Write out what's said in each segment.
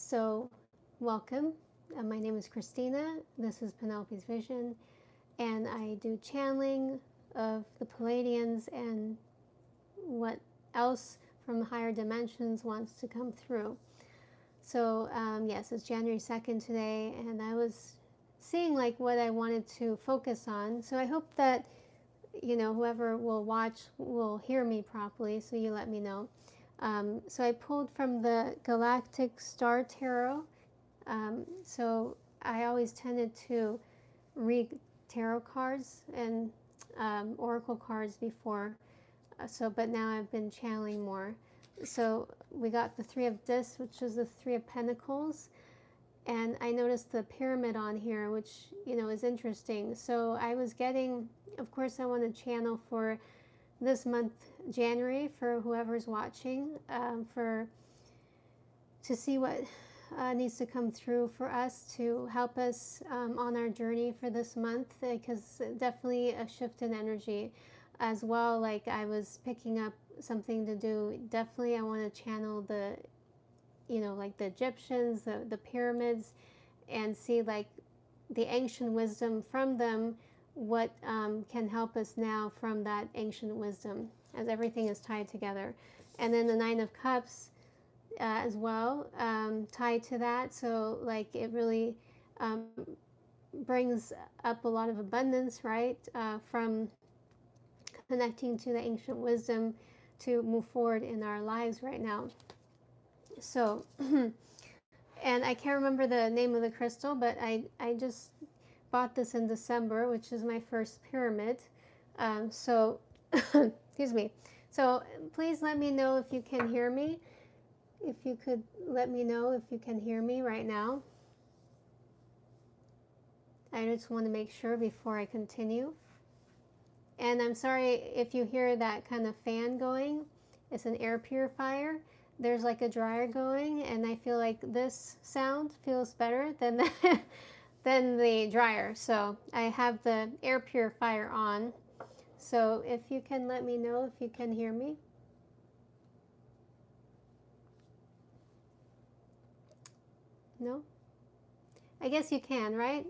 So, welcome. My name is Christina. This is Penelope's Vision, and I do channeling of the Palladians and what else from the higher dimensions wants to come through. So, yes, it's January 2nd today, and I was seeing like what I wanted to focus on. So, I hope that whoever will watch will hear me properly, so you let me know. So I pulled from the Galactic Star Tarot. So I always tended to read tarot cards and oracle cards before. But now I've been channeling more. So we got the Three of Discs, which is the Three of Pentacles. And I noticed the pyramid on here, which, is interesting. So I was getting, of course, I want to channel for this month, January, for whoever's watching, to see what needs to come through for us to help us on our journey for this month, because definitely a shift in energy as well. Like I was picking up something to do. Definitely I want to channel the, like the Egyptians, the pyramids, and see like the ancient wisdom from them, what can help us now from that ancient wisdom, as everything is tied together. And then the Nine of Cups as well, tied to that. So like it really brings up a lot of abundance, right? From connecting to the ancient wisdom to move forward in our lives right now. So, and I can't remember the name of the crystal, but I just bought this in December, which is my first pyramid. Excuse me. So please let me know if you can hear me. If you could let me know if you can hear me right now. I just want to make sure before I continue. And I'm sorry if you hear that kind of fan going. It's an air purifier. There's like a dryer going, and I feel like this sound feels better than than the dryer. So I have the air purifier on. So if you can let me know if you can hear me. No? I guess you can, right?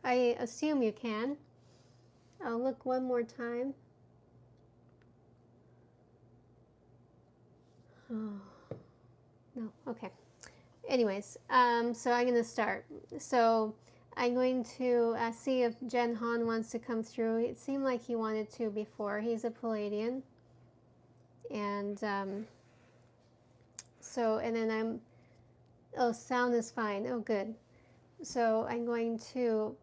I assume you can. I'll look one more time. Oh, no, okay. Anyways, so I'm going to start. So I'm going to see if Jen Han wants to come through. It seemed like he wanted to before. He's a Palladian. And and then oh, sound is fine. Oh, good. So I'm going to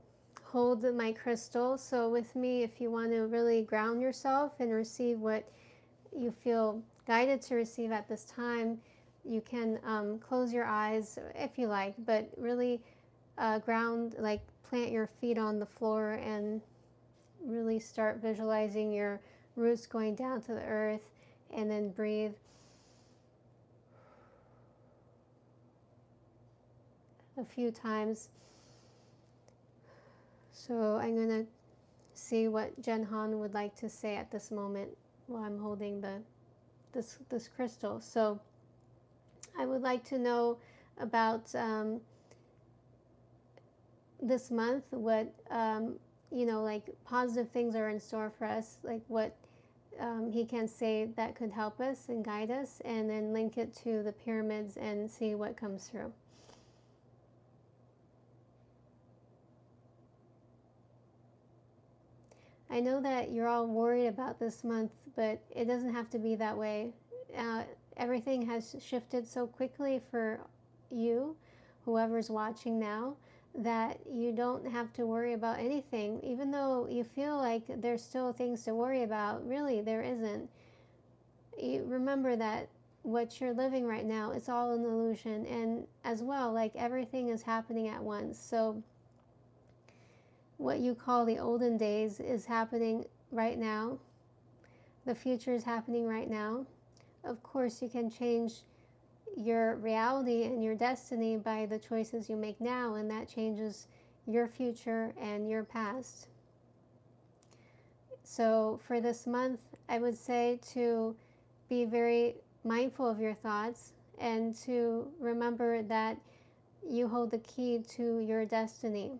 hold my crystal. So with me, if you want to really ground yourself and receive what you feel guided to receive at this time, you can close your eyes if you like, but really ground, like plant your feet on the floor and really start visualizing your roots going down to the earth, and then breathe. A few times. So I'm going to see what Jen Han would like to say at this moment while I'm holding this crystal. So I would like to know about this month, what like positive things are in store for us, like what he can say that could help us and guide us, and then link it to the pyramids and see what comes through. I know that you're all worried about this month, but it doesn't have to be that way. Everything has shifted so quickly for you, whoever's watching now, that you don't have to worry about anything. Even though you feel like there's still things to worry about, really there isn't. You remember that what you're living right now is all an illusion, and as well, like everything is happening at once. So what you call the olden days is happening right now. The future is happening right now. Of course, you can change your reality and your destiny by the choices you make now, and that changes your future and your past. So for this month, I would say to be very mindful of your thoughts and to remember that you hold the key to your destiny.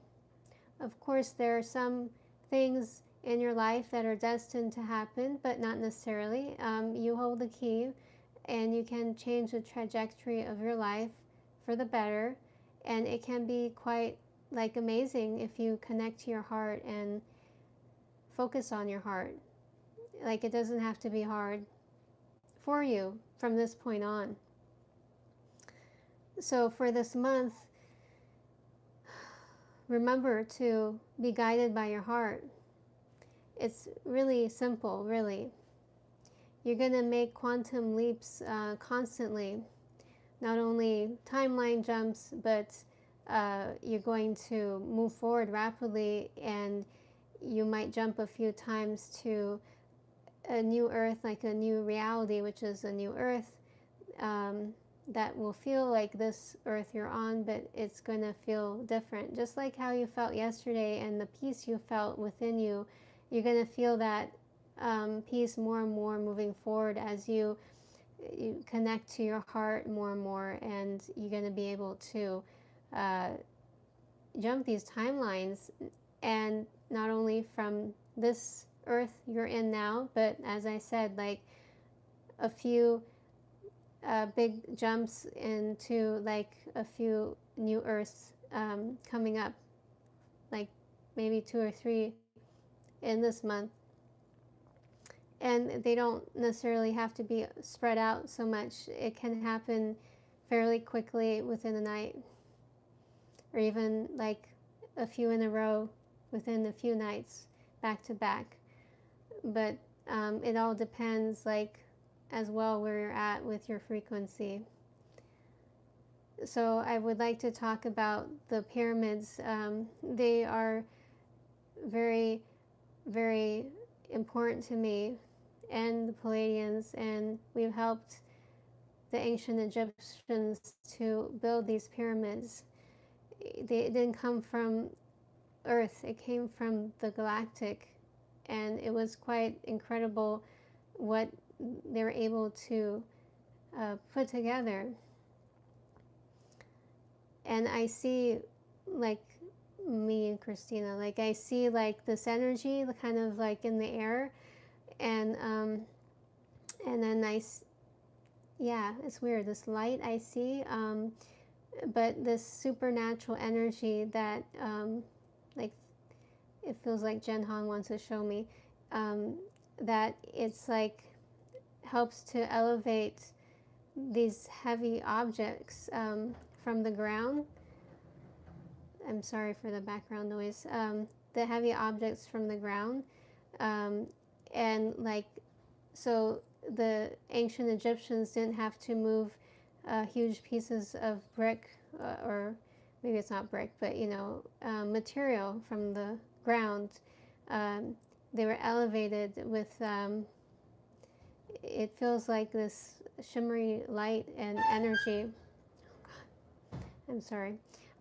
Of course, there are some things in your life that are destined to happen, but not necessarily. You hold the key, and you can change the trajectory of your life for the better, and it can be quite like amazing if you connect to your heart and focus on your heart. Like, it doesn't have to be hard for you from this point on. So for this month, remember to be guided by your heart. It's really simple, really. You're going to make quantum leaps constantly. Not only timeline jumps, but you're going to move forward rapidly, and you might jump a few times to a new earth, like a new reality, which is a new earth that will feel like this earth you're on, but it's going to feel different. Just like how you felt yesterday and the peace you felt within you, you're going to feel that peace more and more moving forward as you connect to your heart more and more, and you're going to be able to jump these timelines, and not only from this earth you're in now, but as I said, like a few big jumps into like a few new earths coming up, like maybe 2 or 3 in this month. And they don't necessarily have to be spread out so much. It can happen fairly quickly within a night, or even like a few in a row within a few nights back to back. But it all depends, like, as well, where you're at with your frequency. So I would like to talk about the pyramids. They are very, very important to me and the Palladians, and we've helped the ancient Egyptians to build these pyramids. It didn't come from Earth, it came from the galactic, and it was quite incredible what they were able to put together. And I see, like, me and Christina, like, I see like this energy kind of like in the air, and then yeah, it's weird, this light I see, but this supernatural energy that like, it feels like Jen Han wants to show me, that it's like helps to elevate these heavy objects from the ground. I'm sorry for the background noise. The heavy objects from the ground, and like, so the ancient Egyptians didn't have to move huge pieces of brick, or maybe it's not brick, but material from the ground. They were elevated with, it feels like this shimmery light and energy. I'm sorry.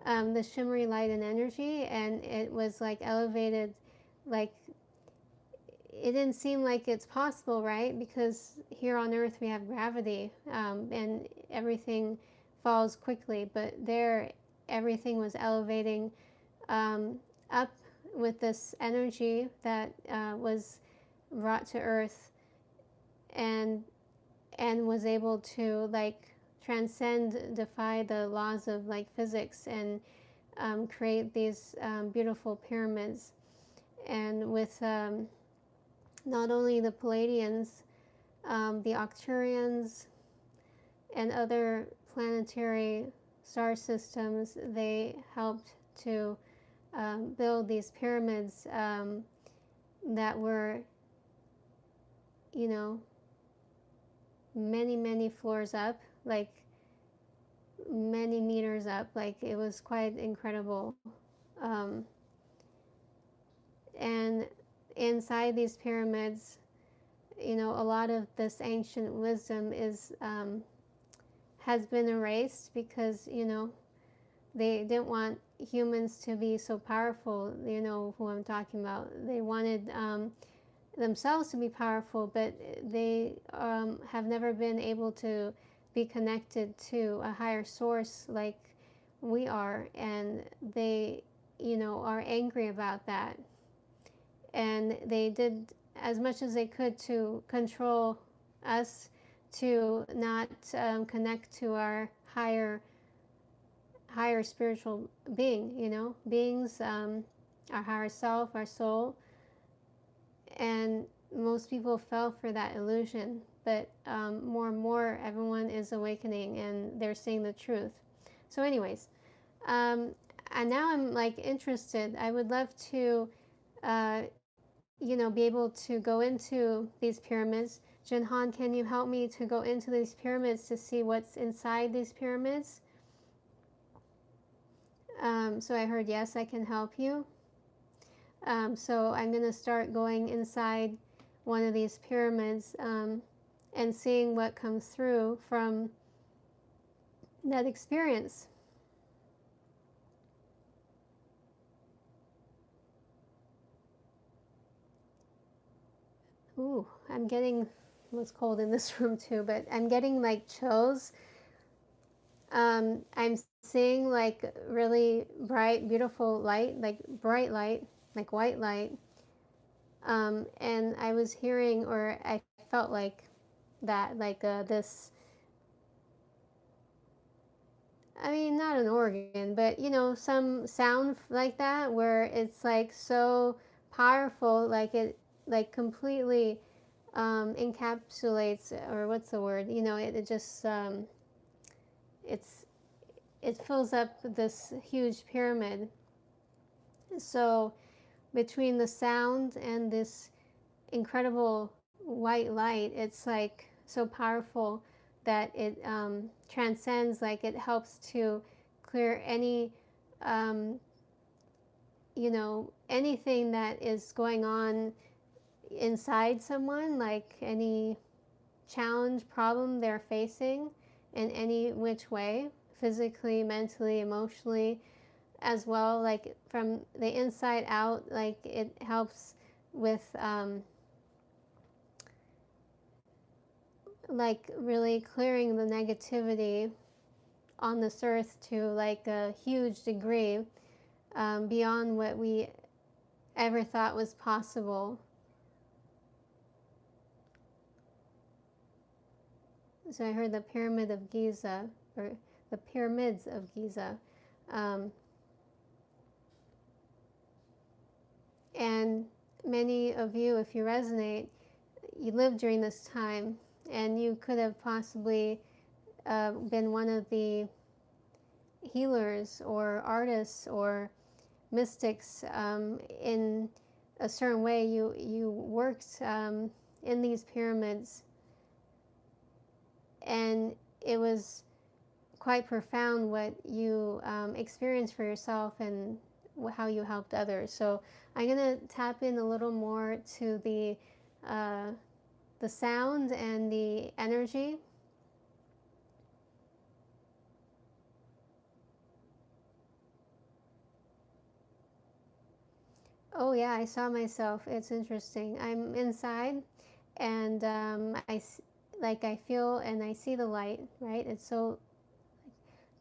The shimmery light and energy, and it was like elevated, like, it didn't seem like it's possible, right? Because here on Earth we have gravity, and everything falls quickly, but there everything was elevating up with this energy that was brought to Earth, and was able to like transcend, defy the laws of like physics, and create these beautiful pyramids. And with not only the Palladians, the Octurians, and other planetary star systems, they helped to build these pyramids that were, many, many floors up, like many meters up. Like, it was quite incredible. And inside these pyramids, a lot of this ancient wisdom has been erased, because they didn't want humans to be so powerful. You know who I'm talking about. They wanted themselves to be powerful, but they have never been able to be connected to a higher source like we are, and they, are angry about that. And they did as much as they could to control us to not connect to our higher spiritual beings, our higher self, our soul. And most people fell for that illusion, but more and more everyone is awakening and they're seeing the truth. So anyways, and now I'm like interested. I would love to be able to go into these pyramids. Jinhan, can you help me to go into these pyramids to see what's inside these pyramids? So I heard yes, I can help you. So I'm going to start going inside one of these pyramids and seeing what comes through from that experience. Ooh, I'm getting, it's cold in this room too, but I'm getting like chills. I'm seeing like really bright, beautiful light, like bright light, like white light. And I was hearing, or I felt like that, like this, I mean, not an organ, but some sound like that where it's like so powerful, like it like completely encapsulates, or what's the word? It just it's it fills up this huge pyramid. So between the sound and this incredible white light, it's like so powerful that it transcends, like it helps to clear any anything that is going on inside someone, like any challenge, problem they're facing in any which way, physically, mentally, emotionally, as well, like from the inside out. Like it helps with like really clearing the negativity on this earth to like a huge degree, beyond what we ever thought was possible. So I heard the Pyramid of Giza, or the Pyramids of Giza. And many of you, if you resonate, you lived during this time, and you could have possibly been one of the healers or artists or mystics in a certain way. You worked in these pyramids, and it was quite profound what you experienced for yourself and how you helped others. So I'm going to tap in a little more to the sound and the energy. Oh yeah, I saw myself. It's interesting. I'm inside, and I feel and I see the light. Right? It's so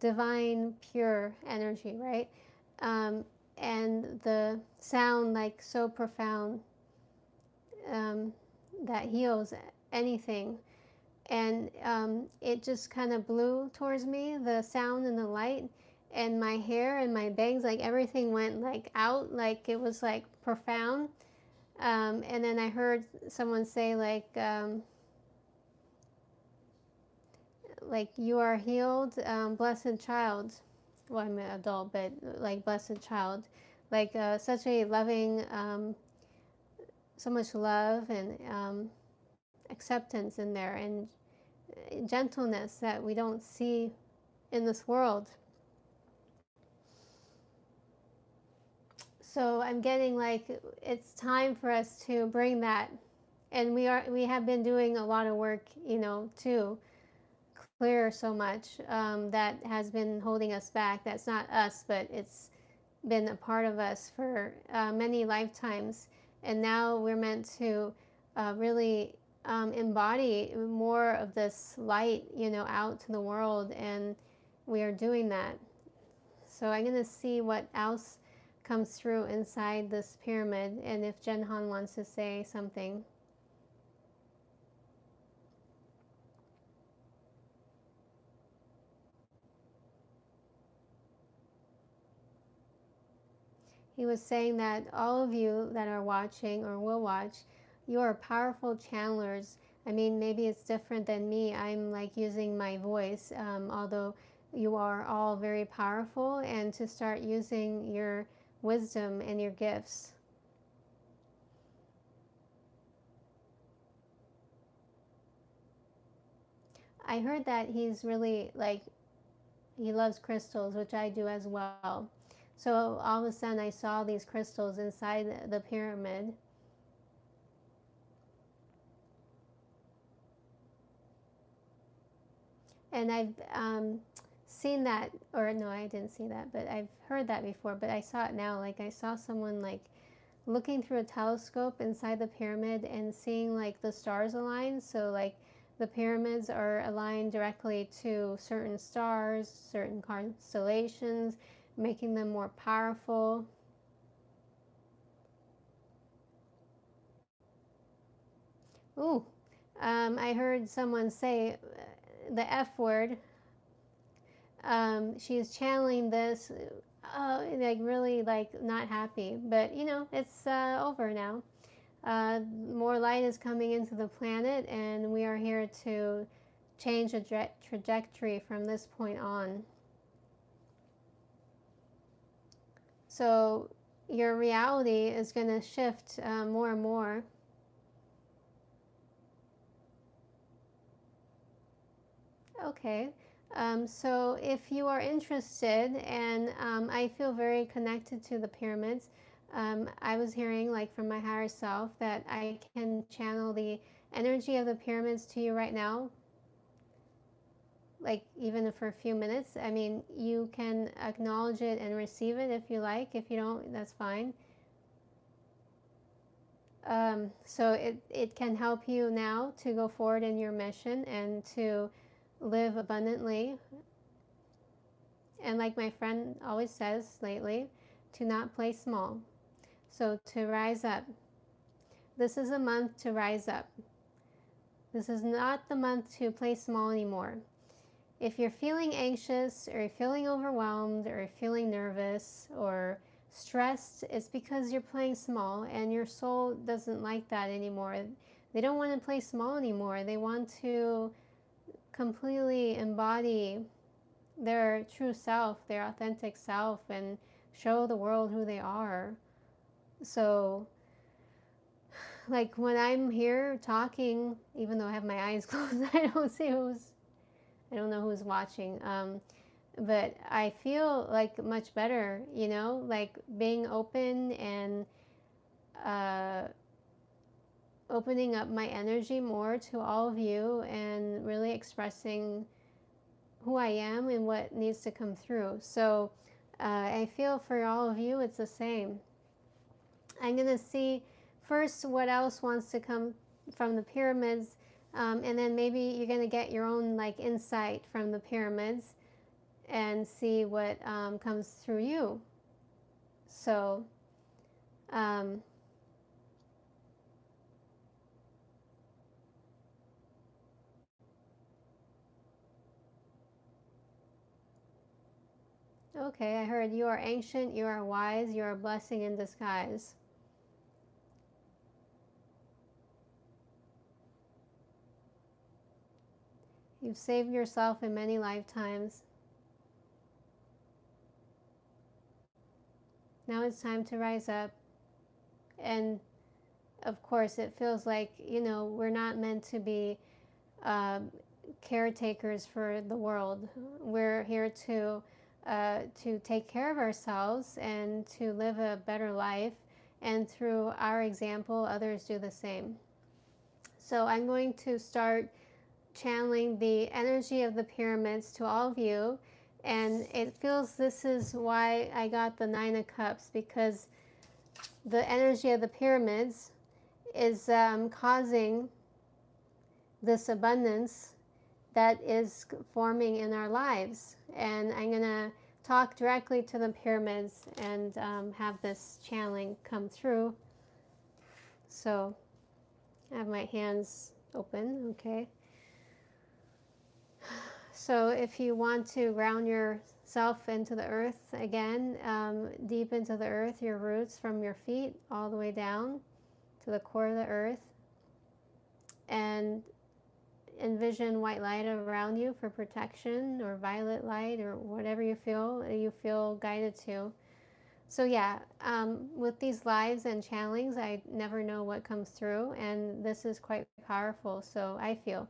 divine, pure energy. Right? And the sound, like so profound, that heals anything. And it just kind of blew towards me, the sound and the light, and my hair and my bangs, like everything went like out, like it was like profound. And then I heard someone say like you are healed, blessed child. Well, I'm an adult, but like blessed child, like such a loving, so much love and acceptance in there, and gentleness that we don't see in this world. So I'm getting like it's time for us to bring that, and we have been doing a lot of work, to clear so much that has been holding us back. That's not us, but it's been a part of us for many lifetimes, and now we're meant to really embody more of this light, out to the world, and we are doing that. So I'm going to see what else comes through inside this pyramid, and if Jen Han wants to say something. He was saying that all of you that are watching or will watch, you are powerful channelers. I mean, maybe it's different than me. I'm like using my voice, although you are all very powerful, and to start using your wisdom and your gifts. I heard that he's really like, he loves crystals, which I do as well. So all of a sudden I saw these crystals inside the pyramid. And I've seen that, or no, I didn't see that, but I've heard that before, but I saw it now. Like I saw someone like looking through a telescope inside the pyramid and seeing like the stars align. So like the pyramids are aligned directly to certain stars, certain constellations, making them more powerful. Ooh, I heard someone say the F word. She's channeling this, like really like not happy, but it's over now. More light is coming into the planet, and we are here to change the trajectory from this point on. So your reality is going to shift more and more. Okay. So if you are interested, and I feel very connected to the pyramids, I was hearing like from my higher self that I can channel the energy of the pyramids to you right now, like even for a few minutes. I mean, you can acknowledge it and receive it if you like. If you don't, that's fine. So it can help you now to go forward in your mission and to live abundantly. And like my friend always says lately, to not play small. So to rise up. This is a month to rise up. This is not the month to play small anymore. If you're feeling anxious, or you're feeling overwhelmed, or you're feeling nervous or stressed, it's because you're playing small, and your soul doesn't like that anymore. They don't want to play small anymore. They want to completely embody their true self, their authentic self, and show the world who they are. So like when I'm here talking, even though I have my eyes closed, I don't know who's watching, but I feel like much better, like being open and opening up my energy more to all of you, and really expressing who I am and what needs to come through. So I feel for all of you it's the same. I'm going to see first what else wants to come from the pyramids, and then maybe you're going to get your own like insight from the pyramids and see what comes through you. So okay, I heard you are ancient, you are wise, you are a blessing in disguise. You've saved yourself in many lifetimes. Now it's time to rise up. And of course, it feels like, we're not meant to be caretakers for the world. We're here to take care of ourselves and to live a better life. And through our example, others do the same. So I'm going to start channeling the energy of the pyramids to all of you. And it feels this is why I got the 9 of Cups, because the energy of the pyramids is causing this abundance that is forming in our lives. And I'm going to talk directly to the pyramids and have this channeling come through. So I have my hands open, okay? So if you want to ground yourself into the earth again, deep into the earth, your roots from your feet all the way down to the core of the earth, and envision white light around you for protection, or violet light, or whatever you feel guided to. So yeah, with these lives and channelings, I never know what comes through, and this is quite powerful. So I feel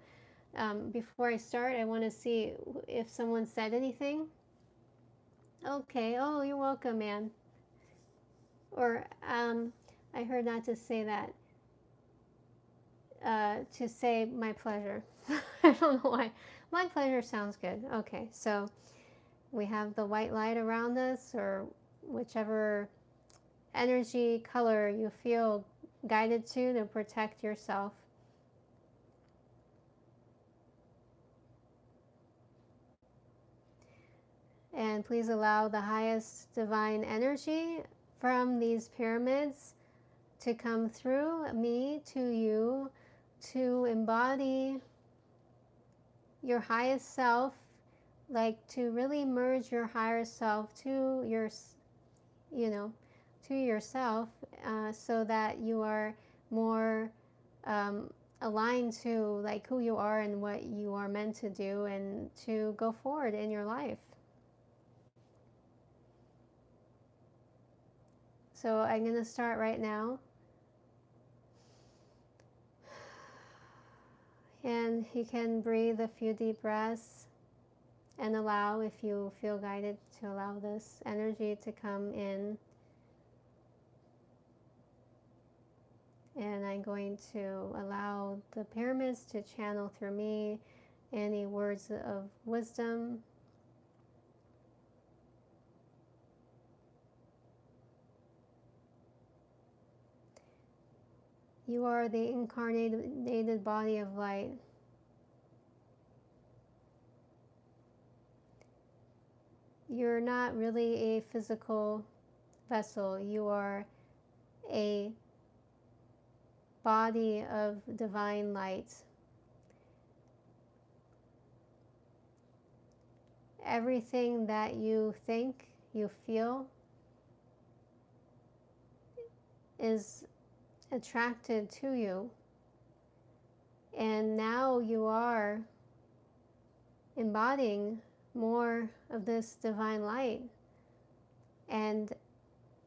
before I start, I want to see if someone said anything. Okay. Oh, you're welcome, man. Or I heard not to say that. To say my pleasure. I don't know why. My pleasure sounds good. Okay, so we have the white light around us, or whichever energy color you feel guided to protect yourself. And please allow the highest divine energy from these pyramids to come through me to you, to embody your highest self, like to really merge your higher self to your, to yourself, so that you are more aligned to like who you are and what you are meant to do, and to go forward in your life. So I'm going to start right now. And you can breathe a few deep breaths and allow, if you feel guided, to allow this energy to come in. And I'm going to allow the pyramids to channel through me any words of wisdom. You are the incarnated body of light. You're not really a physical vessel. You are a body of divine light. Everything that you think, you feel, is attracted to you. And now you are embodying more of this divine light, and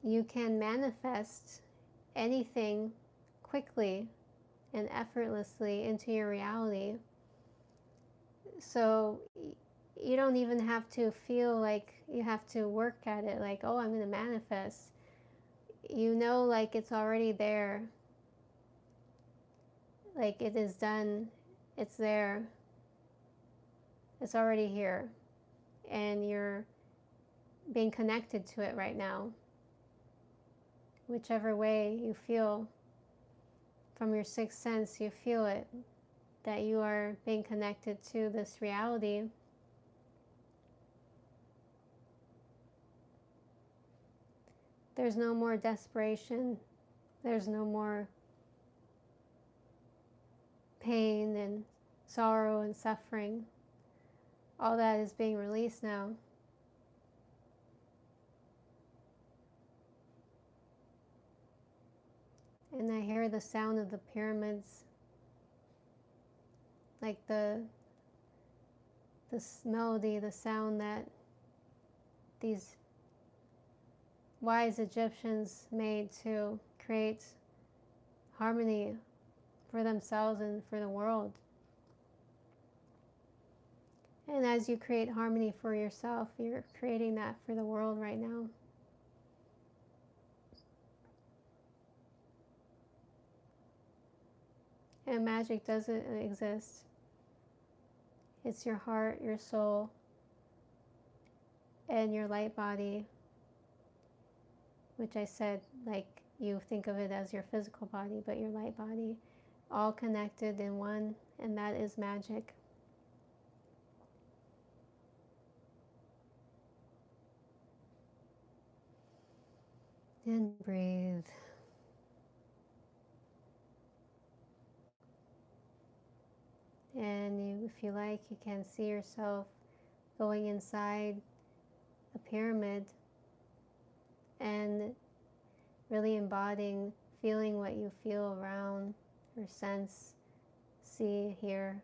you can manifest anything quickly and effortlessly into your reality. So you don't even have to feel like you have to work at it, like, oh, I'm going to manifest. You know, like it's already there. Like it is done. It's there. It's already here. And you're being connected to it right now. Whichever way you feel, from your sixth sense, you feel it, that you are being connected to this reality. There's no more desperation. There's no more pain and sorrow and suffering. All that is being released now. And I hear the sound of the pyramids, like this melody, the sound that these wise Egyptians made to create harmony for themselves and for the world. And as you create harmony for yourself, you're creating that for the world right now. And magic doesn't exist. It's your heart, your soul, and your light body, which I said, like, you think of it as your physical body, but your light body, all connected in one and that is magic. And breathe. And you, if you like, you can see yourself going inside a pyramid and really embodying, feeling what you feel around, or sense, see, hear.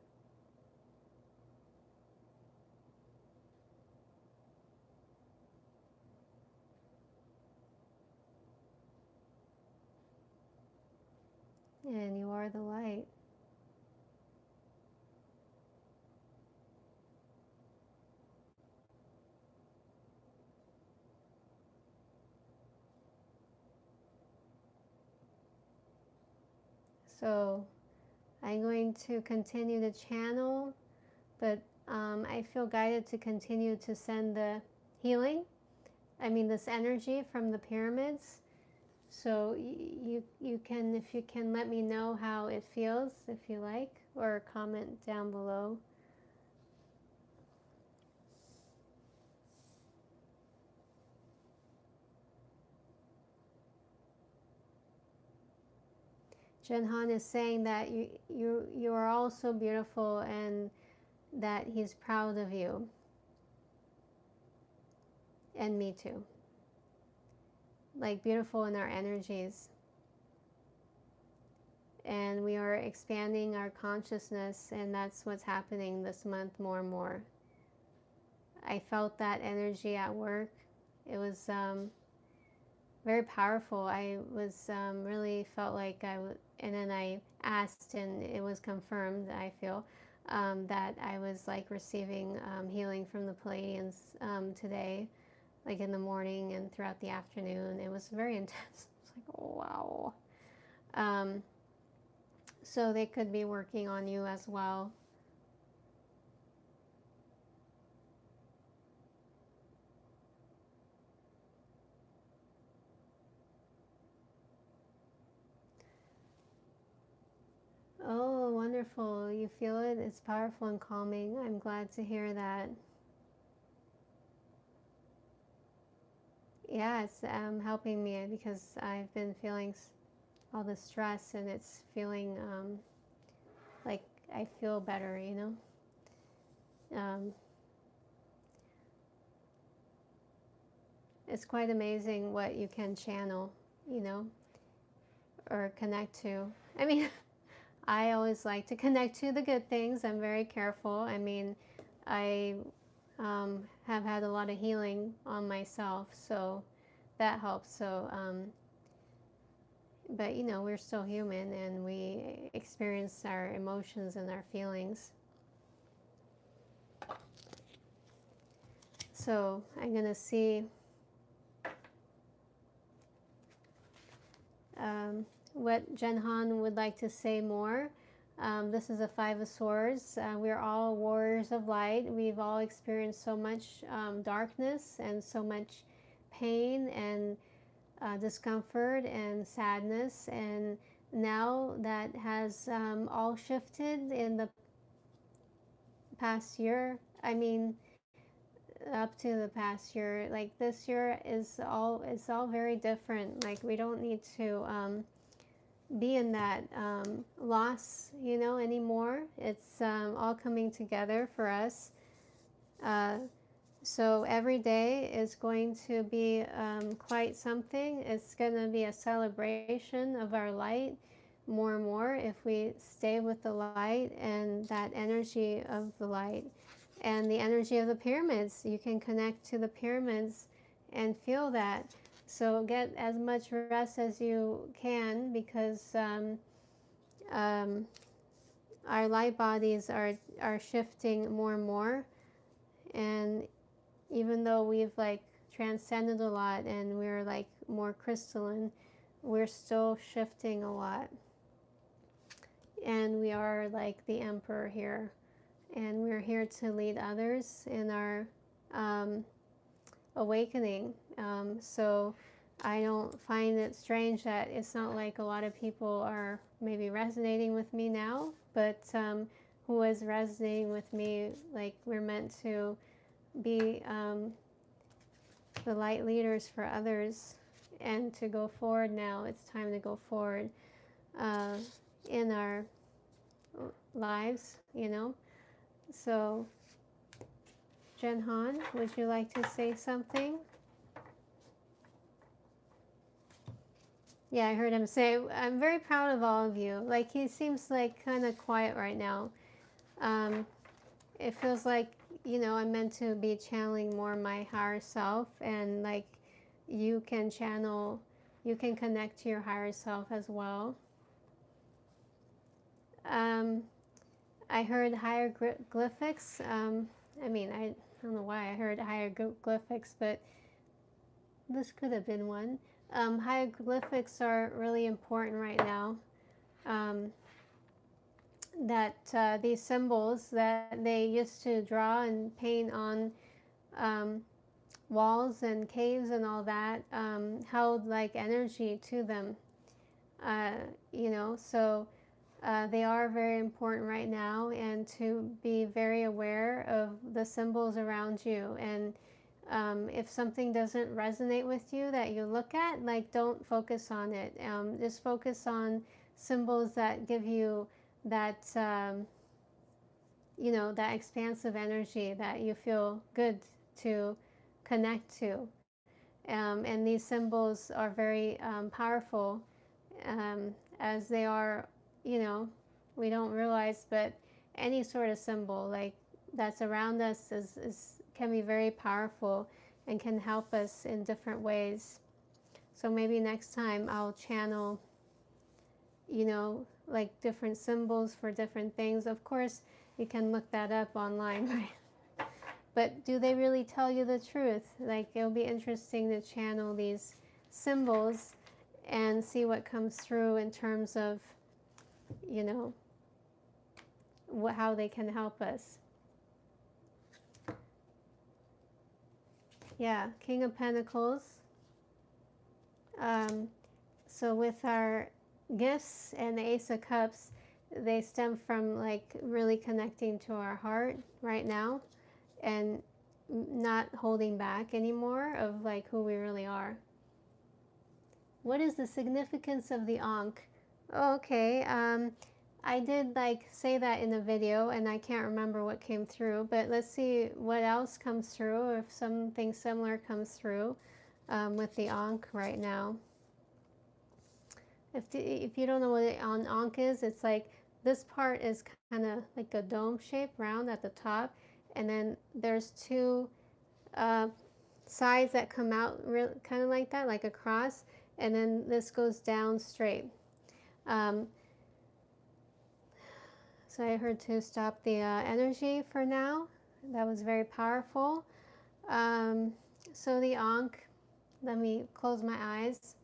And you are the light. So I'm going to continue to channel, but I feel guided to continue to send the healing, this energy from the pyramids. So you can, if you can, let me know how it feels, if you like, or comment down below. Jinhan is saying that you are all so beautiful and that he's proud of you. And me too. Like, beautiful in our energies. And we are expanding our consciousness, and that's what's happening this month more and more. I felt that energy at work. It was very powerful. I was really felt like and then I asked, and it was confirmed, I feel, that I was like receiving healing from the Pleiadians today, like in the morning and throughout the afternoon. It was very intense. It's like, oh, wow. So they could be working on you as well. Oh, wonderful. You feel it? It's powerful and calming. I'm glad to hear that. Yeah, it's helping me because I've been feeling all the stress, and it's feeling like I feel better, It's quite amazing what you can channel, or connect to. I always like to connect to the good things. I'm very careful. I have had a lot of healing on myself, so that helps. So, but we're still human, and we experience our emotions and our feelings. So I'm going to see what Jenhan would like to say more. This is a Five of Swords. We're all warriors of light. We've all experienced so much darkness and so much pain and discomfort and sadness, and now that has all shifted in the past year. Up to the past year, like this year is all very different. Like, we don't need to be in that loss, anymore. It's all coming together for us. So every day is going to be quite something. It's going to be a celebration of our light more and more if we stay with the light and that energy of the light and the energy of the pyramids. You can connect to the pyramids and feel that. So get as much rest as you can, because our light bodies are shifting more and more. And even though we've like transcended a lot and we're like more crystalline, we're still shifting a lot. And we are like the emperor here, and we're here to lead others in our awakening. So I don't find it strange that it's not like a lot of people are maybe resonating with me now, but who is resonating with me. Like, we're meant to be the light leaders for others, and to go forward now. It's time to go forward in our lives, you know. So, Jenhan, would you like to say something? Yeah, I heard him say, I'm very proud of all of you. Like, he seems like kind of quiet right now. It feels like, you know, I'm meant to be channeling more my higher self, and like you can channel, you can connect to your higher self as well. I heard hieroglyphics. I mean, I don't know why I heard hieroglyphics, but this could have been one. Hieroglyphics are really important right now. That these symbols that they used to draw and paint on walls and caves and all that held like energy to them. You know, so they are very important right now, and to be very aware of the symbols around you. And if something doesn't resonate with you that you look at, like, don't focus on it. Just focus on symbols that give you that, you know, that expansive energy that you feel good to connect to. And these symbols are very powerful, as they are, you know, we don't realize, but any sort of symbol like that's around us can be very powerful and can help us in different ways. So maybe next time I'll channel, you know, like different symbols for different things. Of course, you can look that up online, right? But do they really tell you the truth? Like, it'll be interesting to channel these symbols and see what comes through in terms of, you know, how they can help us. Yeah, King of Pentacles. So with our gifts and the Ace of Cups, they stem from like really connecting to our heart right now, and not holding back anymore of like who we really are. What is the significance of the Ankh? Oh, okay. I did like say that in a video, and I can't remember what came through, but let's see what else comes through, or if something similar comes through with the Ankh right now. If you don't know what an Ankh is, it's like this part is kind of like a dome shape, round at the top, and then there's two sides that come out kind of like that, like a cross, and then this goes down straight. So I heard to stop the energy for now. That was very powerful. So the Ankh, let me close my eyes.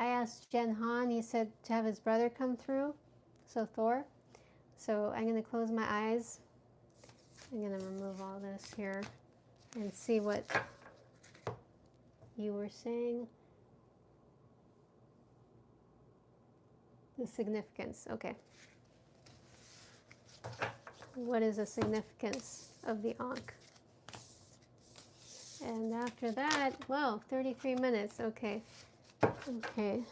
I asked Jen Han, he said to have his brother come through, so Thor. So I'm going to close my eyes. I'm going to remove all this here and see what you were saying. The significance, okay. What is the significance of the Ankh? And after that, well, 33 minutes, okay. Okay.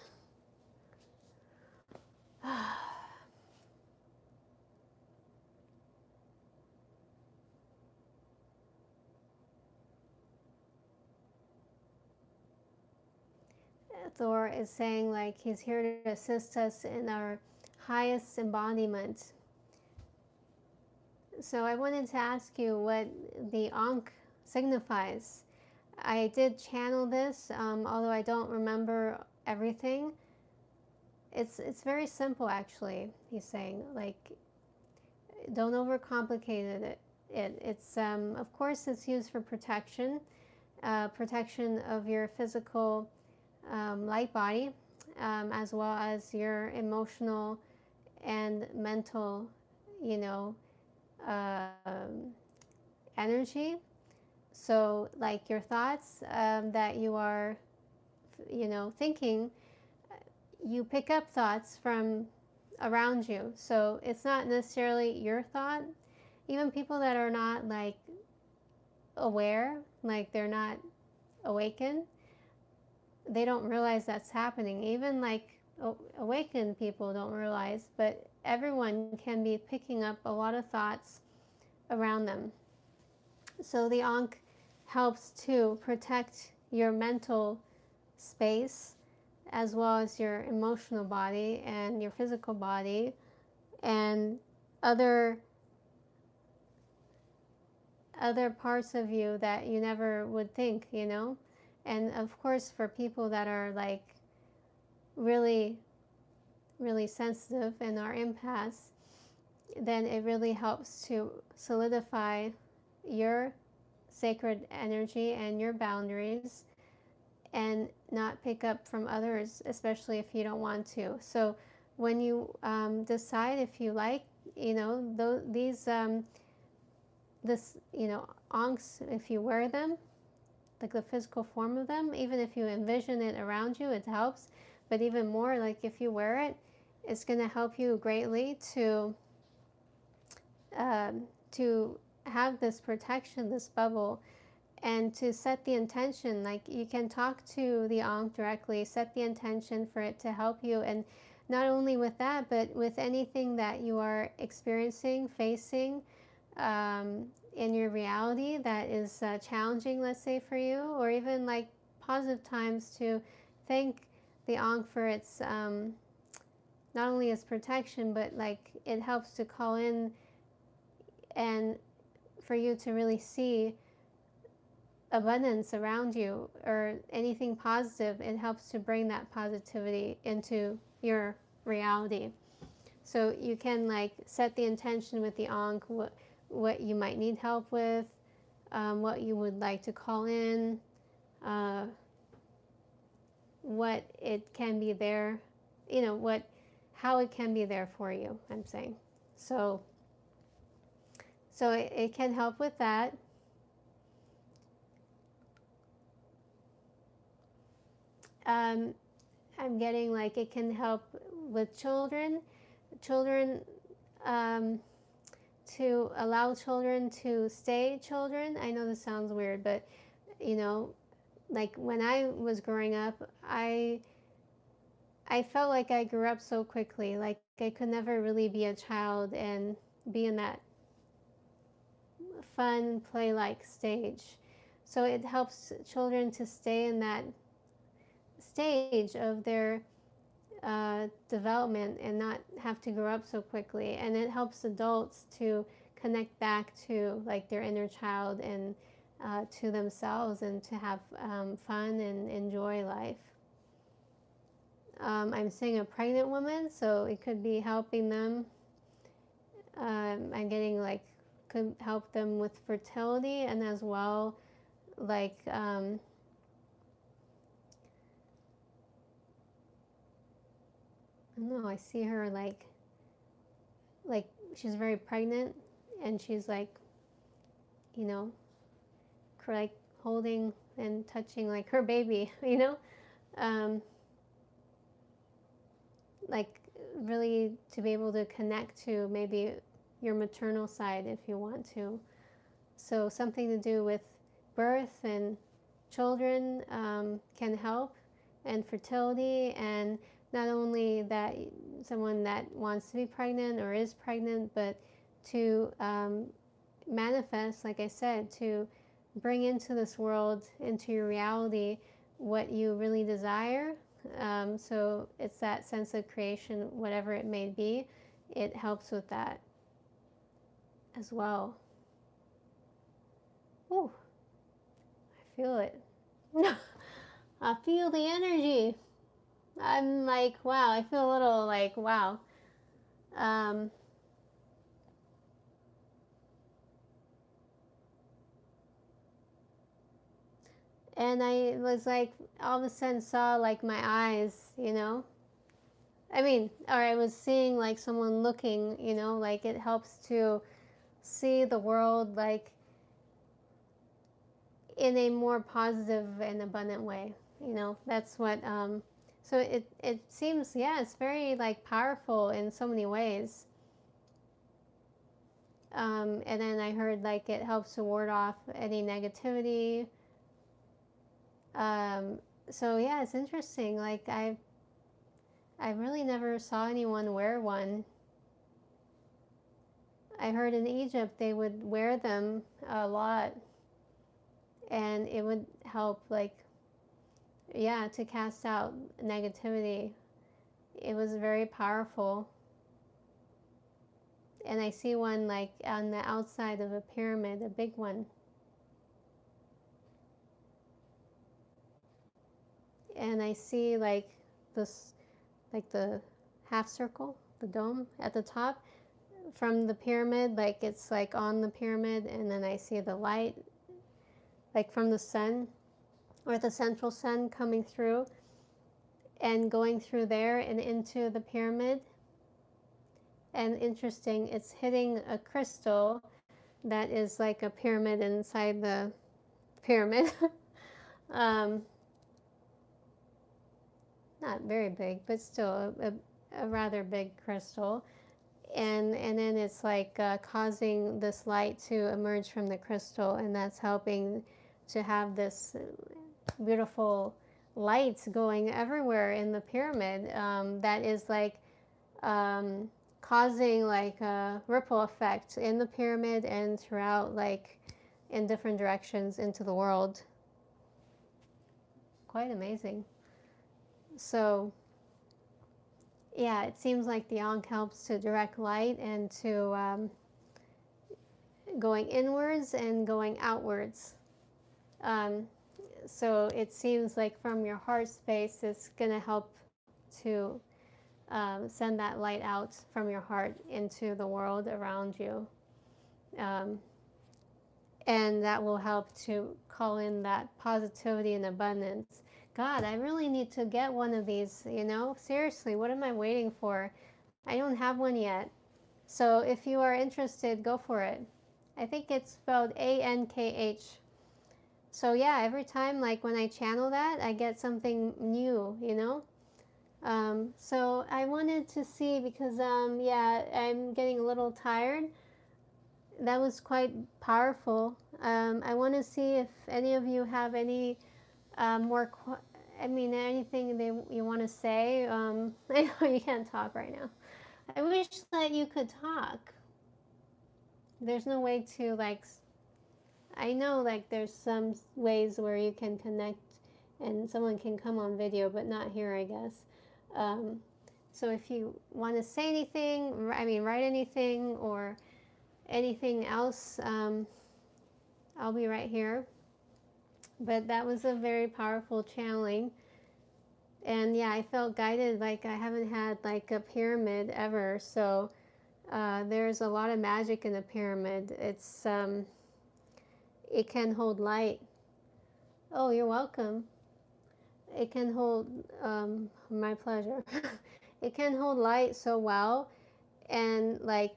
Thor is saying like he's here to assist us in our highest embodiment. So I wanted to ask you what the Ankh signifies. I did channel this, although I don't remember everything. It's very simple, actually. He's saying, like, don't overcomplicate it. It's of course it's used for protection, protection of your physical light body, as well as your emotional and mental, you know, energy. So like your thoughts that you are, thinking, you pick up thoughts from around you. So it's not necessarily your thought. Even people that are not like aware, like they're not awakened, they don't realize that's happening. Even like awakened people don't realize, but everyone can be picking up a lot of thoughts around them. So the Ankh helps to protect your mental space as well as your emotional body and your physical body and other parts of you that you never would think, And of course, for people that are like really, really sensitive and are empaths, then it really helps to solidify your sacred energy and your boundaries and not pick up from others, especially if you don't want to. So when you decide if you like, these this ankhs, if you wear them, like the physical form of them, even if you envision it around you, it helps. But even more, like if you wear it, it's going to help you greatly to have this protection, this bubble, and to set the intention. Like you can talk to the Ankh directly, set the intention for it to help you, and not only with that, but with anything that you are experiencing, facing in your reality that is challenging, let's say for you, or even like positive times, to thank the Ankh for its not only its protection, but like it helps to call in and for you to really see abundance around you or anything positive. It helps to bring that positivity into your reality. So you can like set the intention with the Ankh, what you might need help with, what you would like to call in, what it can be there, how it can be there for you, I'm saying. So it can help with that. I'm getting like it can help with children, um, to allow children to stay children. I know this sounds weird, but like when I was growing up, I felt like I grew up so quickly. Like I could never really be a child and be in that fun play-like stage. So it helps children to stay in that stage of their development and not have to grow up so quickly. And it helps adults to connect back to like their inner child and to themselves, and to have fun and enjoy life. I'm seeing a pregnant woman, so it could be helping them. I'm getting like could help them with fertility, and as well like I don't know, I see her like she's very pregnant, and she's like, like holding and touching like her baby, like really to be able to connect to maybe your maternal side if you want to. So something to do with birth and children can help, and fertility, and not only that someone that wants to be pregnant or is pregnant, but to manifest, like I said, to bring into this world, into your reality, what you really desire. So it's that sense of creation, whatever it may be, it helps with that as well. Ooh, I feel it. I feel the energy. I'm like, wow, I feel a little like, wow. And I was like, all of a sudden saw like my eyes, I mean, or I was seeing like someone looking, like it helps to see the world like in a more positive and abundant way. That's what. So it seems, yeah, it's very like powerful in so many ways. And then I heard like it helps to ward off any negativity. So yeah, it's interesting. Like I really never saw anyone wear one. I heard in Egypt they would wear them a lot, and it would help, like, yeah, to cast out negativity. It was very powerful. And I see one like on the outside of a pyramid, a big one. And I see like this, like the half circle, the dome at the top from the pyramid, like it's like on the pyramid, and then I see the light like from the sun, or the central sun, coming through and going through there and into the pyramid. And interesting, it's hitting a crystal that is like a pyramid inside the pyramid. um, Not very big, but still a rather big crystal. And then it's like causing this light to emerge from the crystal, and that's helping to have this beautiful light going everywhere in the pyramid, that is like causing like a ripple effect in the pyramid and throughout, like in different directions into the world. Quite amazing. So yeah, it seems like the Ankh helps to direct light and to going inwards and going outwards. So it seems like from your heart space, it's going to help to send that light out from your heart into the world around you. And that will help to call in that positivity and abundance. God, I really need to get one of these, Seriously, what am I waiting for? I don't have one yet. So if you are interested, go for it. I think it's spelled ANKH. So yeah, every time, like when I channel that, I get something new, So I wanted to see, because yeah, I'm getting a little tired. That was quite powerful. I want to see if any of you have any more, anything you want to say. I know you can't talk right now. I wish that you could talk. There's no way to, like, I know, like, there's some ways where you can connect and someone can come on video, but not here, I guess. So if you want to say anything, write anything or anything else, I'll be right here. But that was a very powerful channeling. And yeah, I felt guided like I haven't had like a pyramid ever. So there's a lot of magic in the pyramid. It can hold light. Oh, you're welcome. It can hold, my pleasure. It can hold light so well, and like,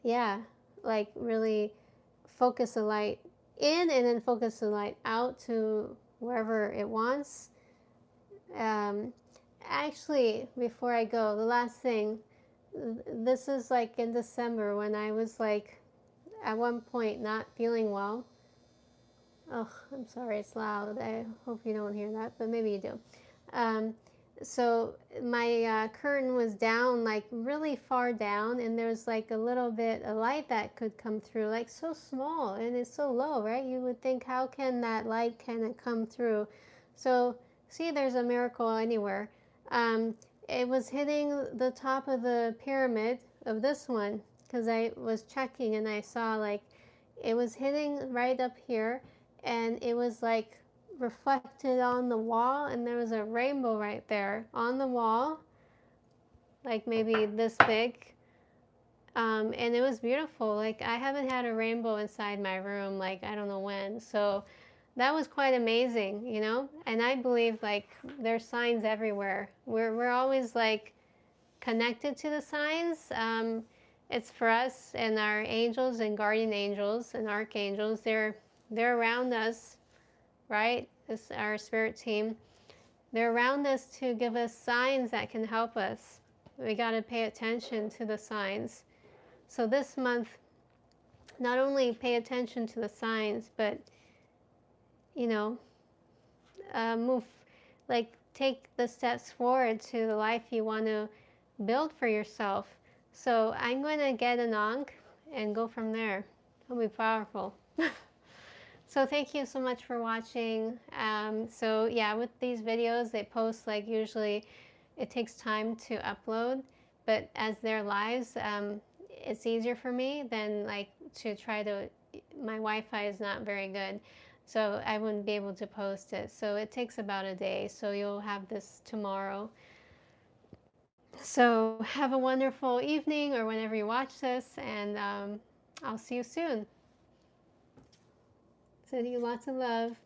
yeah, like really focus the light in and then focus the light out to wherever it wants. Actually, before I go, the last thing, this is like in December when I was like at one point not feeling well. Oh, I'm sorry, it's loud. I hope you don't hear that, but maybe you do. So my curtain was down, like really far down, and there's like a little bit of light that could come through, like so small, and it's so low, right? You would think, how can that light kind of come through? So see, there's a miracle anywhere. It was hitting the top of the pyramid of this one, because I was checking and I saw like it was hitting right up here, and it was like reflected on the wall, and there was a rainbow right there on the wall, like maybe this big. And it was beautiful. Like, I haven't had a rainbow inside my room, like, I don't know when. So that was quite amazing, and I believe like there's signs everywhere. We're always like connected to the signs, it's for us and our angels and guardian angels and archangels. They're around us, right? It's our spirit team. They're around us to give us signs that can help us. We got to pay attention to the signs. So this month, not only pay attention to the signs, but, you know, move, like take the steps forward to the life you want to build for yourself. So I'm going to get an ankh and go from there. It'll be powerful. So thank you so much for watching. So yeah, with these videos, they post like usually it takes time to upload, but as they're lives, it's easier for me than like to try to, my Wi-Fi is not very good, so I wouldn't be able to post it. So it takes about a day, so you'll have this tomorrow. So have a wonderful evening or whenever you watch this, and I'll see you soon. Sending you lots of love.